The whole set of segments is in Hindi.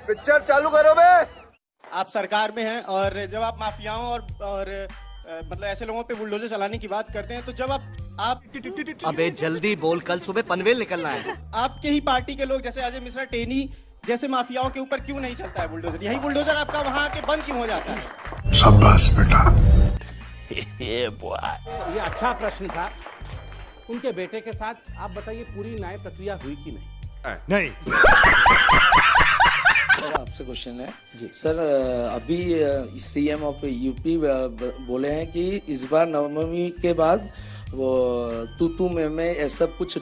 पिक्चर चालू करो बे। आप सरकार में हैं और जब आप माफियाओं और मतलब ऐसे लोगों पे बुलडोजर चलाने की बात करते हैं तो जब आप अबे जल्दी बोल, कल सुबह पनवेल निकलना है। आपके ही पार्टी के लोग जैसे अजय मिश्रा टेनी जैसे माफियाओं के ऊपर क्यों नहीं चलता है बुलडोजर? यही बुलडोजर आपका वहां आके बंद क्यों हो जाता है? शाबाश बेटा। ये अच्छा प्रश्न था। उनके बेटे के साथ आप बताइए पूरी न्याय प्रक्रिया हुई कि नहीं? सर आपसे क्वेश्चन है जी सर, अभी सीएम ऑफ यूपी बोले हैं कि इस बार नवमी के बाद वो तू में ऐसा कुछ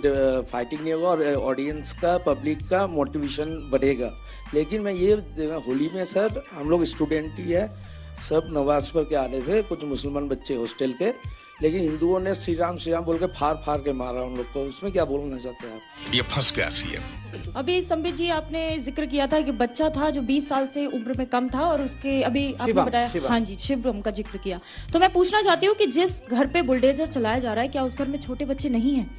फाइटिंग नहीं होगा और ऑडियंस का पब्लिक का मोटिवेशन बढ़ेगा। लेकिन मैं ये होली में सर हम लोग स्टूडेंट ही है, सब नमाज पढ़ के आ रहे थे, कुछ मुसलमान बच्चे हॉस्टल के, लेकिन हिंदुओं ने श्री राम बोल के फाड़ के मारा उन लोग को। उसमें क्या बोलना चाहते हैं आप? ये फंस गया सीएम। अभी संबित जी आपने जिक्र किया था कि बच्चा था जो 20 साल से उम्र में कम था और उसके अभी आपने बताया हाँ जी शिवम का जिक्र किया। तो मैं पूछना चाहती हूँ कि जिस घर पे बुलडोजर चलाया जा रहा है क्या उस घर में छोटे बच्चे नहीं हैं?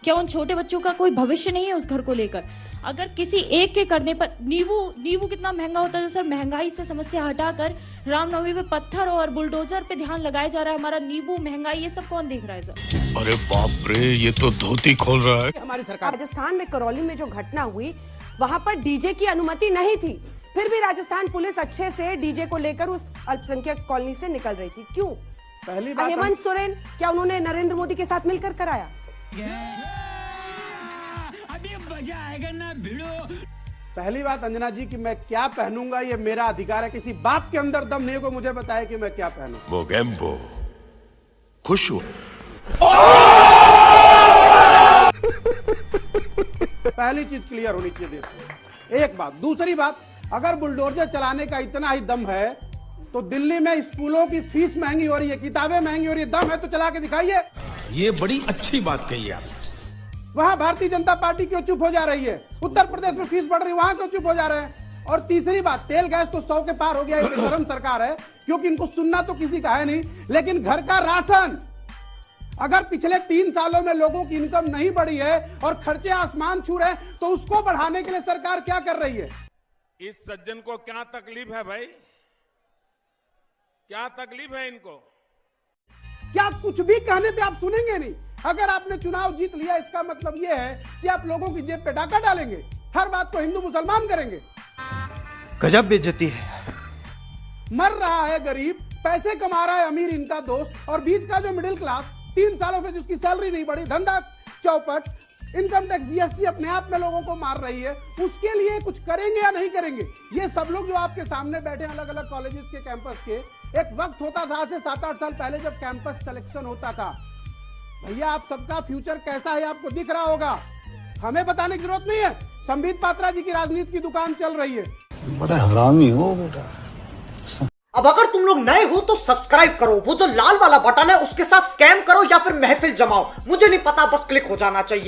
क्या उन छोटे बच्चों का कोई भविष्य नहीं है उस घर को लेकर? अगर किसी एक के करने पर नींबू कितना महंगा होता है सर, महंगाई से समस्या हटाकर रामनवमी पे पत्थर और बुलडोजर पे ध्यान लगाया जा रहा है। हमारा नींबू महंगाई ये सब कौन देख रहा है सर? अरे बाप रे, ये तो धोती खोल रहा है। हमारी सरकार राजस्थान में करौली में जो घटना हुई वहां पर डीजे की अनुमति नहीं थी, फिर भी राजस्थान पुलिस अच्छे से डीजे को लेकर उस अल्पसंख्यक कॉलोनी से निकल रही थी। क्यों? पहली बात हेमंत सोरेन क्या उन्होंने नरेंद्र मोदी के साथ मिलकर कराया? अभी मजा आएगा ना भिड़ो। पहली बात अंजना जी कि मैं क्या पहनूंगा ये मेरा अधिकार है, किसी बाप के अंदर दम नहीं को मुझे बताए कि मैं क्या पहनूं। मोगेम्बो खुश हो। पहली चीज क्लियर होनी चाहिए देश में। एक बात। दूसरी बात, अगर बुलडोजर चलाने का इतना ही दम है तो दिल्ली में स्कूलों की फीस महंगी हो रही है, किताबें महंगी हो रही है, दम है तो चला के दिखाइए। ये बड़ी अच्छी बात कही आप। वहां भारतीय जनता पार्टी क्यों चुप हो जा रही है? उत्तर प्रदेश में फीस बढ़ रही है, वहां क्यों चुप हो जा रहे हैं? और तीसरी बात, तेल गैस तो 100 के पार हो गया, ये शर्म सरकार है क्योंकि इनको सुनना तो किसी का है नहीं। लेकिन घर का राशन, अगर पिछले 3 सालों में लोगों की इनकम नहीं बढ़ी है और खर्चे आसमान छू रहे हैं तो उसको बढ़ाने के लिए सरकार क्या कर रही है? इस सज्जन को क्या तकलीफ है भाई? क्या तकलीफ है इनको? क्या कुछ भी कहने पे आप सुनेंगे नहीं? अगर आपने चुनाव जीत लिया इसका मतलब यह है कि आप लोगों की जेब पे डाका डालेंगे, हर बात को हिंदू मुसलमान करेंगे। गजब बेइज्जती है। मर रहा है गरीब, पैसे कमा रहा है अमीर इनका दोस्त, और बीच का जो मिडिल क्लास 3 सालों से जिसकी सैलरी नहीं बढ़ी, धंधा चौपट, इनकम टैक्स जीएसटी अपने आप में लोगों को मार रही है, उसके लिए कुछ करेंगे या नहीं करेंगे? ये सब लोग जो आपके सामने बैठे अलग अलग कॉलेजेस के कैंपस के, एक वक्त होता था आज से 7-8 साल पहले जब कैंपस सिलेक्शन होता था, भैया आप सबका फ्यूचर कैसा है आपको दिख रहा होगा, हमें बताने की जरूरत नहीं है। संबित पात्रा जी की राजनीति की दुकान चल रही है। बड़ा हरामी हो बेटा। अब अगर तुम लोग नए हो तो सब्सक्राइब करो, वो जो लाल वाला बटन है उसके साथ स्कैम करो या फिर महफिल जमाओ, मुझे नहीं पता, बस क्लिक हो जाना चाहिए।